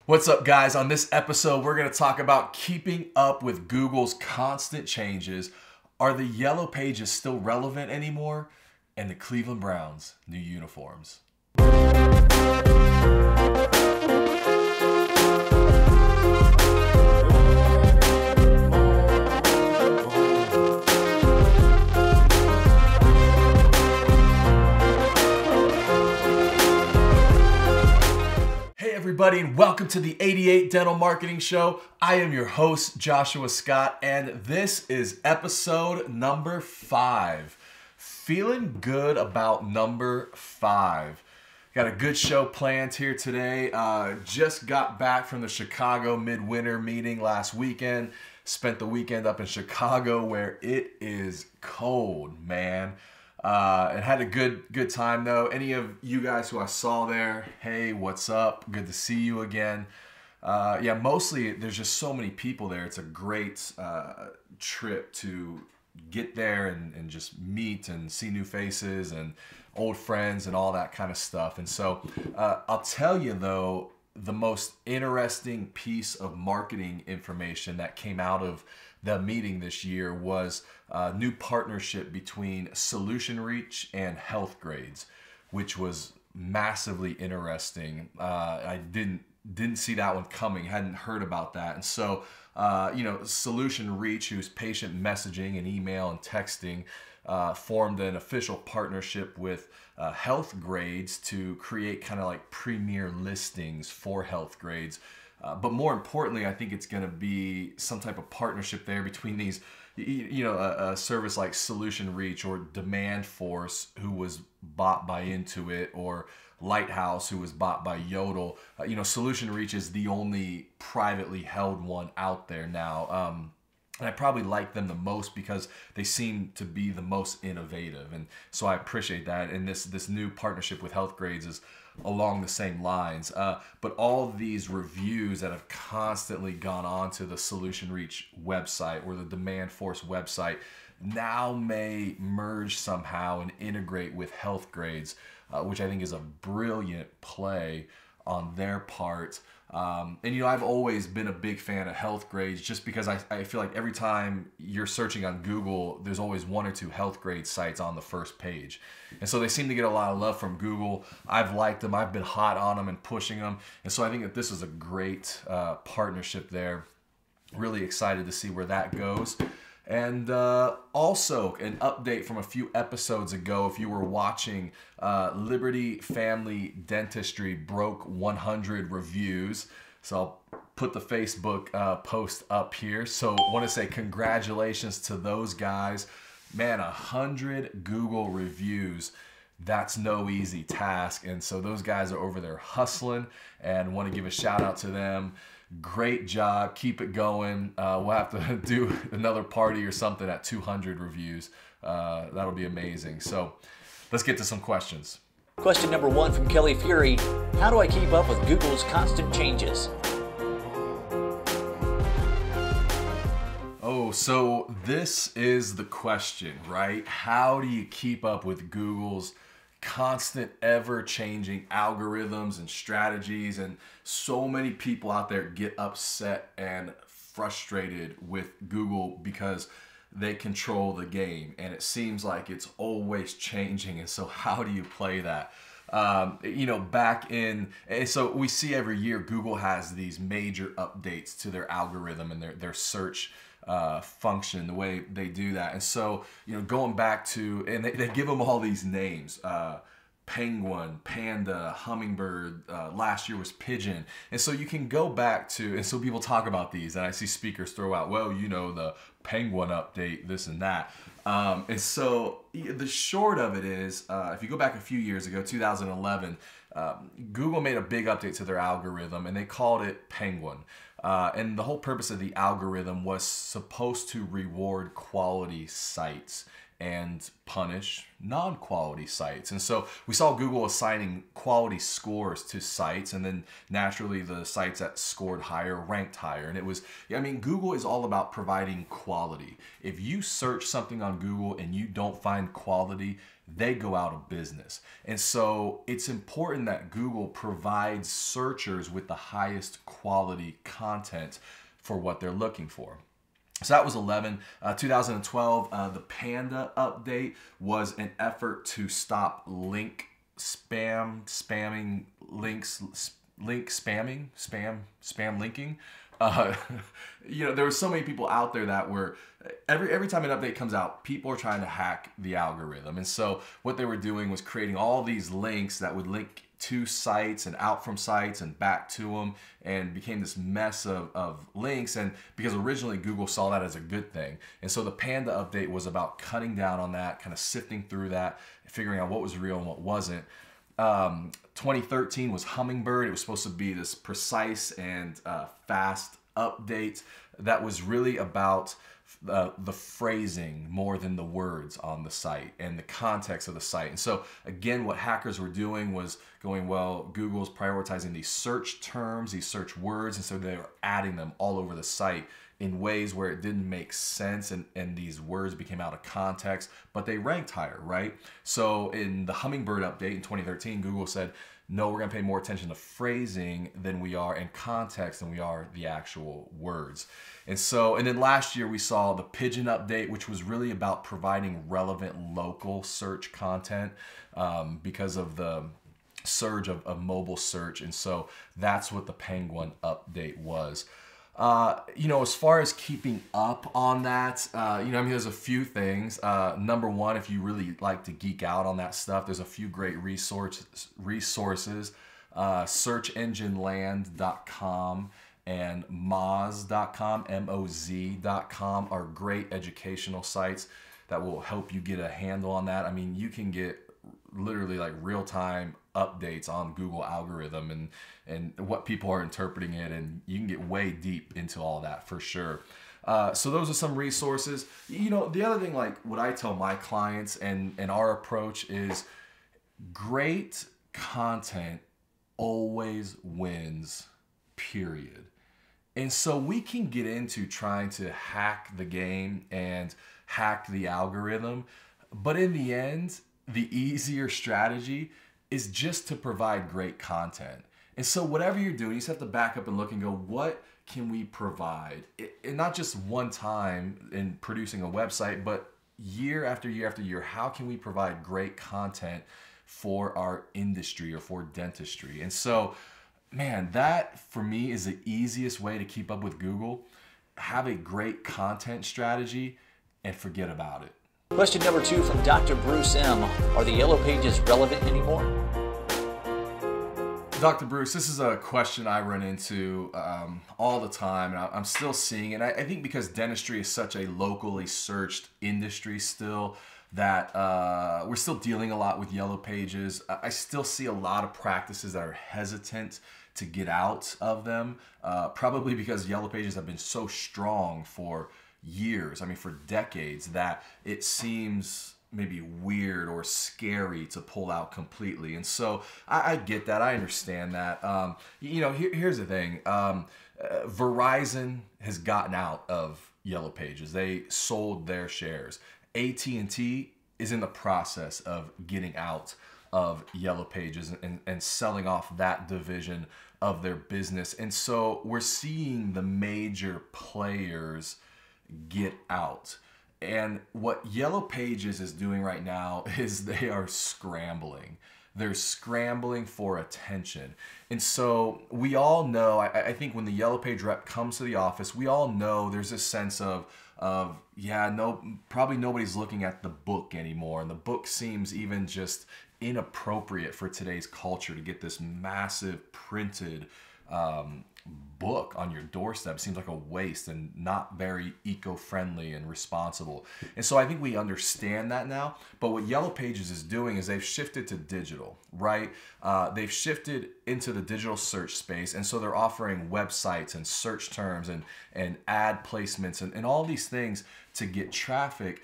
What's up, guys? On this episode, we're going to talk about keeping up with Google's constant changes. Are the yellow pages still relevant anymore? And the Cleveland Browns' new uniforms. Everybody, and welcome to the 88 Dental Marketing Show. I am your host, Joshua Scott, and this is episode number 5. Feeling good about number 5. Got a good show planned here today. Just got back from the Chicago midwinter meeting last weekend. Spent the weekend up in Chicago where it is cold, man. And had a good time though. Any of you guys who I saw there, hey, what's up? Good to see you again. Yeah, mostly there's just so many people there. It's a great trip to get there and just meet and see new faces and old friends and all that kind of stuff. And so I'll tell you though, the most interesting piece of marketing information that came out of the meeting this year was a new partnership between Solution Reach and Health Grades, which was massively interesting. I didn't see that one coming, hadn't heard about that. And so, Solution Reach, who's patient messaging and email and texting, formed an official partnership with Health Grades to create kind of like premier listings for Health Grades. But more importantly, I think it's going to be some type of partnership there between these, a service like Solution Reach or Demand Force, who was bought by Intuit, or Lighthouse, who was bought by Yodel. Solution Reach is the only privately held one out there now. And I probably like them the most because they seem to be the most innovative. And so I appreciate that. And this new partnership with Health Grades is along the same lines. But all of these reviews that have constantly gone on to the Solution Reach website or the Demand Force website now may merge somehow and integrate with Health Grades, which I think is a brilliant play on their part. I've always been a big fan of Health Grades just because I feel like every time you're searching on Google, there's always one or two Health Grades sites on the first page. And so they seem to get a lot of love from Google. I've liked them. I've been hot on them and pushing them. And so I think that this is a great partnership there. Really excited to see where that goes. And also an update from a few episodes ago, if you were watching, Liberty Family Dentistry broke 100 reviews. So I'll put the Facebook post up here. So I want to say congratulations to those guys. Man, 100 Google reviews. That's no easy task. And so those guys are over there hustling, and want to give a shout out to them. Great job. Keep it going. We'll have to do another party or something at 200 reviews. That'll be amazing. So let's get to some questions. Question number 1 from Kelly Fury. How do I keep up with Google's constant changes? Oh, so this is the question, right? How do you keep up with Google's constant, ever-changing algorithms and strategies? And so many people out there get upset and frustrated with Google because they control the game, and it seems like it's always changing. And so how do you play that? And so we see every year Google has these major updates to their algorithm and their search function, the way they do that. And so, going back to, and they give them all these names, penguin, panda, hummingbird, last year was pigeon. And so you can go back to, and so people talk about these, and I see speakers throw out, well, the penguin update, this and that. And so the short of it is, if you go back a few years ago, 2011, Google made a big update to their algorithm, and they called it Penguin. And the whole purpose of the algorithm was supposed to reward quality sites and punish non-quality sites. And so we saw Google assigning quality scores to sites, and then naturally the sites that scored higher ranked higher. And it was, I mean, Google is all about providing quality. If you search something on Google and you don't find quality, they go out of business. And so it's important that Google provides searchers with the highest quality content for what they're looking for. So that was 11. 2012, the Panda update was an effort to stop link spamming links, spam linking. You know, there were so many people out there that were, every time an update comes out, people are trying to hack the algorithm. And so what they were doing was creating all these links that would link to sites and out from sites and back to them, and became this mess of links. And because originally Google saw that as a good thing. And so the Panda update was about cutting down on that, kind of sifting through that, figuring out what was real and what wasn't. 2013 was Hummingbird. It was supposed to be this precise and fast update that was really about the phrasing more than the words on the site and the context of the site. And so again, what hackers were doing was going, well, Google's prioritizing these search terms, these search words, and so they were adding them all over the site in ways where it didn't make sense, and these words became out of context, but they ranked higher, right? So in the Hummingbird update in 2013, Google said, no, we're gonna pay more attention to phrasing than we are in context than we are the actual words. And so, and then last year we saw the Pigeon update, which was really about providing relevant local search content because of the surge of mobile search. And so that's what the Penguin update was. You know, as far as keeping up on that, you know, I mean, there's a few things. Number one, if you really like to geek out on that stuff, there's a few great resources. Searchengineland.com and Moz.com, M-O-Z.com are great educational sites that will help you get a handle on that. I mean, you can get literally like real-time updates on Google algorithm and what people are interpreting it, and you can get way deep into all that for sure. So those are some resources. You know, the other thing, like what I tell my clients and our approach is great content always wins, period. And so we can get into trying to hack the game and hack the algorithm, but in the end, the easier strategy is just to provide great content. And so whatever you're doing, you just have to back up and look and go, what can we provide? And not just one time in producing a website, but year after year after year, how can we provide great content for our industry or for dentistry? And so, man, that for me is the easiest way to keep up with Google. Have a great content strategy and forget about it. Question number 2 from Dr. Bruce M. Are the yellow pages relevant anymore? Dr. Bruce, this is a question I run into all the time, and I'm still seeing it. I think because dentistry is such a locally searched industry still, that we're still dealing a lot with yellow pages. I still see a lot of practices that are hesitant to get out of them, probably because yellow pages have been so strong for years, I mean for decades, that it seems maybe weird or scary to pull out completely. And so I get that, I understand that. You know, here's the thing, Verizon has gotten out of yellow pages. They sold their shares. AT&T is in the process of getting out of yellow pages and selling off that division of their business. And so we're seeing the major players get out. And what Yellow Pages is doing right now is they are scrambling. They're scrambling for attention. And so we all know, I think when the Yellow Page rep comes to the office, we all know there's a sense of yeah, no, probably nobody's looking at the book anymore. And the book seems even just inappropriate for today's culture to get this massive printed book on your doorstep. Seems like a waste and not very eco-friendly and responsible. And so I think we understand that now. But what Yellow Pages is doing is they've shifted to digital, right? They've shifted into the digital search space. And so they're offering websites and search terms and ad placements and all these things to get traffic.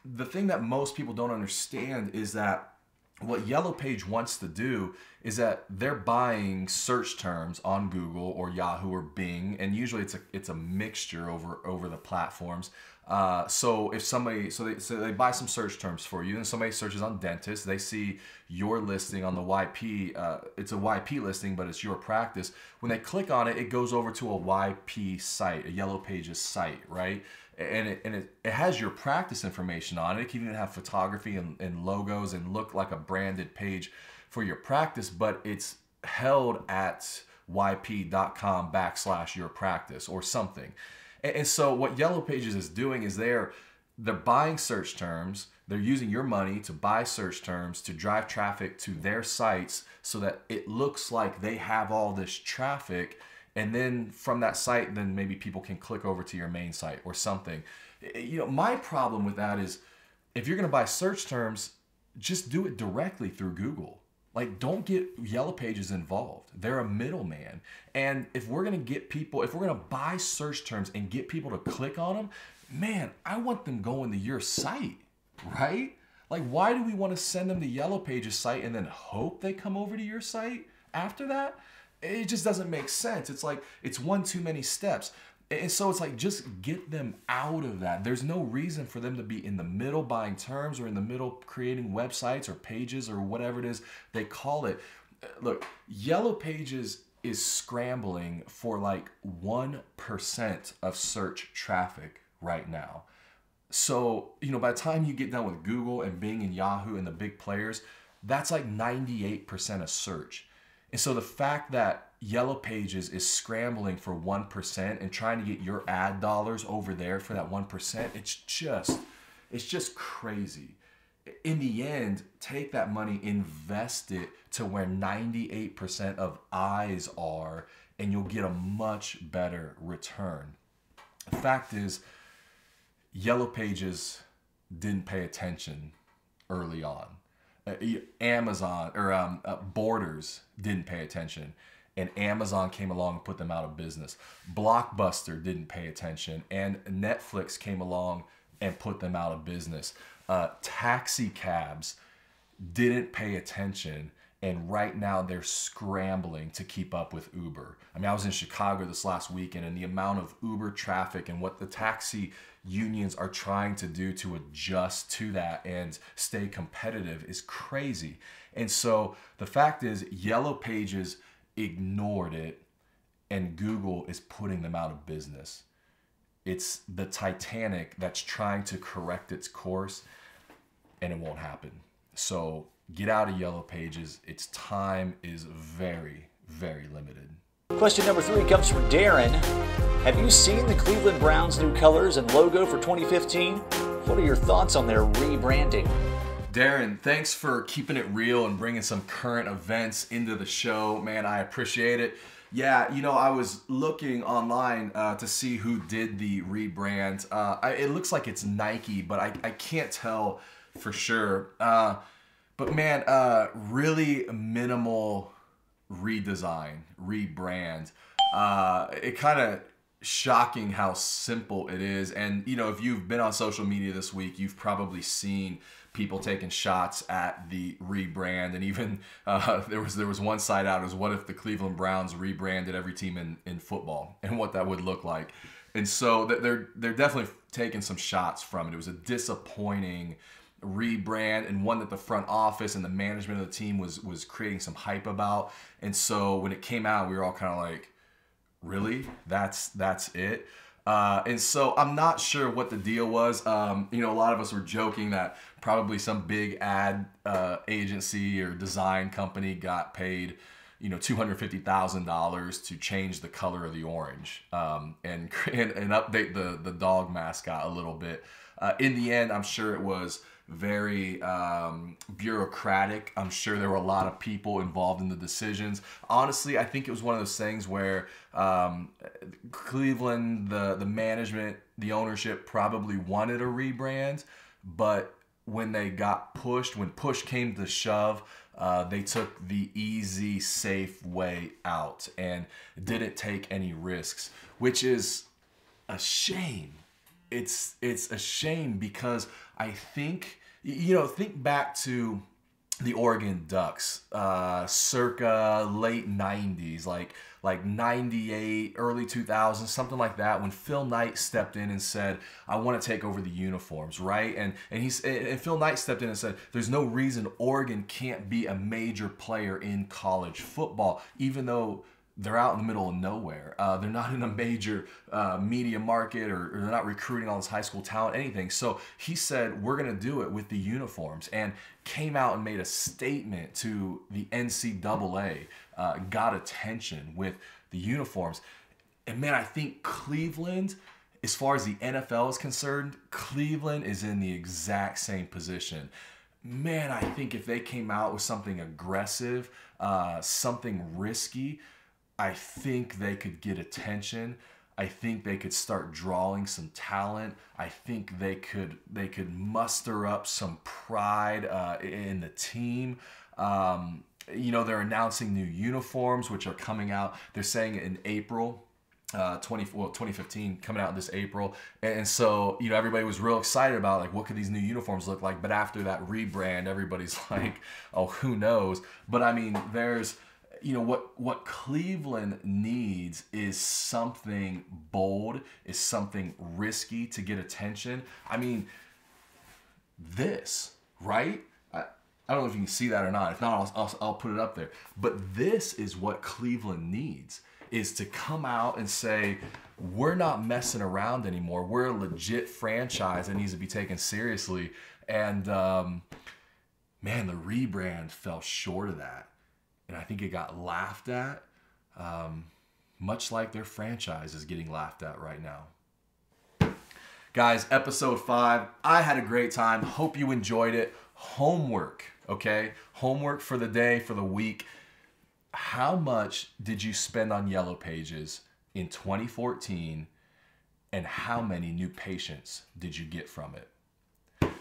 the thing that most people don't understand is that what Yellow Page wants to do is that they're buying search terms on Google or Yahoo or Bing, and usually it's a mixture over the platforms. So if somebody they buy some search terms for you, and somebody searches on dentist, they see your listing on the YP. It's a YP listing, but it's your practice. When they click on it, it goes over to a YP site, a Yellow Pages site, right? And it has your practice information on it. It can even have photography and logos and look like a branded page for your practice, but it's held at yp.com/your practice or something. And so what Yellow Pages is doing is they're buying search terms. They're using your money to buy search terms to drive traffic to their sites so that it looks like they have all this traffic. And then from that site, then maybe people can click over to your main site or something. My problem with that is if you're going to buy search terms, just do it directly through Google. Like, don't get Yellow Pages involved. They're a middleman. And if we're going to buy search terms and get people to click on them, man, I want them going to your site, right? Like, why do we want to send them to Yellow Pages site and then hope they come over to your site after that? It just doesn't make sense. It's like, it's one too many steps. And so it's like, just get them out of that. There's no reason for them to be in the middle buying terms or in the middle creating websites or pages or whatever it is they call it. Look, Yellow Pages is scrambling for like 1% of search traffic right now. So, by the time you get done with Google and Bing and Yahoo and the big players, that's like 98% of search. And so the fact that Yellow Pages is scrambling for 1% and trying to get your ad dollars over there for that 1%, it's just crazy. In the end, take that money, invest it to where 98% of eyes are, and you'll get a much better return. The fact is, Yellow Pages didn't pay attention early on. Amazon or Borders didn't pay attention, and Amazon came along and put them out of business. Blockbuster didn't pay attention, and Netflix came along and put them out of business. Taxi cabs didn't pay attention, and right now they're scrambling to keep up with Uber. I mean, I was in Chicago this last weekend, and the amount of Uber traffic and what the taxi unions are trying to do to adjust to that and stay competitive is crazy. And so the fact is, Yellow Pages ignored it, and Google is putting them out of business. It's the Titanic that's trying to correct its course, and it won't happen. So get out of Yellow Pages. Its time is very, very limited. Question number 3 comes from Darren. Have you seen the Cleveland Browns' new colors and logo for 2015? What are your thoughts on their rebranding? Darren, thanks for keeping it real and bringing some current events into the show. Man, I appreciate it. Yeah, I was looking online to see who did the rebrand. It looks like it's Nike, but I can't tell for sure. But man, really minimal redesign, rebrand. It kind of shocking how simple it is. And if you've been on social media this week, you've probably seen people taking shots at the rebrand. And even there was one side out is, what if the Cleveland Browns rebranded every team in football, and what that would look like. And so they're definitely taking some shots from it. It was a disappointing rebrand, and one that the front office and the management of the team was creating some hype about. And so when it came out, we were all kind of like, really? That's it? And so I'm not sure what the deal was. A lot of us were joking that probably some big ad agency or design company got paid $250,000 to change the color of the orange and update the dog mascot a little bit. In the end, I'm sure it was very bureaucratic. I'm sure there were a lot of people involved in the decisions. Honestly, I think it was one of those things where Cleveland, the management, the ownership probably wanted a rebrand, but when push came to shove, they took the easy, safe way out and didn't take any risks, which is a shame. it's a shame because I think, think back to the Oregon Ducks, circa late 90s, like 98, early 2000s, something like that, when Phil Knight stepped in and said, I want to take over the uniforms, right? And Phil Knight stepped in and said, there's no reason Oregon can't be a major player in college football, even though they're out in the middle of nowhere. They're not in a major media market, or they're not recruiting all this high school talent, anything. So he said, we're going to do it with the uniforms, and came out and made a statement to the NCAA, got attention with the uniforms. And man, I think Cleveland, as far as the NFL is concerned, Cleveland is in the exact same position. Man, I think if they came out with something aggressive, something risky, I think they could get attention. I think they could start drawing some talent. I think they could muster up some pride in the team. They're announcing new uniforms, which are coming out. They're saying in April, 2015, coming out this April. And so, everybody was real excited about, like, what could these new uniforms look like? But after that rebrand, everybody's like, oh, who knows? But I mean, there's, what Cleveland needs is something bold, is something risky to get attention. I mean, this, right? I don't know if you can see that or not. If not, I'll put it up there. But this is what Cleveland needs, is to come out and say, we're not messing around anymore. We're a legit franchise that needs to be taken seriously. And man, the rebrand fell short of that. And I think it got laughed at, much like their franchise is getting laughed at right now. Guys, episode 5, I had a great time. Hope you enjoyed it. Homework, okay? Homework for the day, for the week. How much did you spend on Yellow Pages in 2014, and how many new patients did you get from it?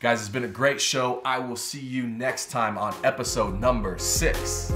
Guys, it's been a great show. I will see you next time on episode number 6.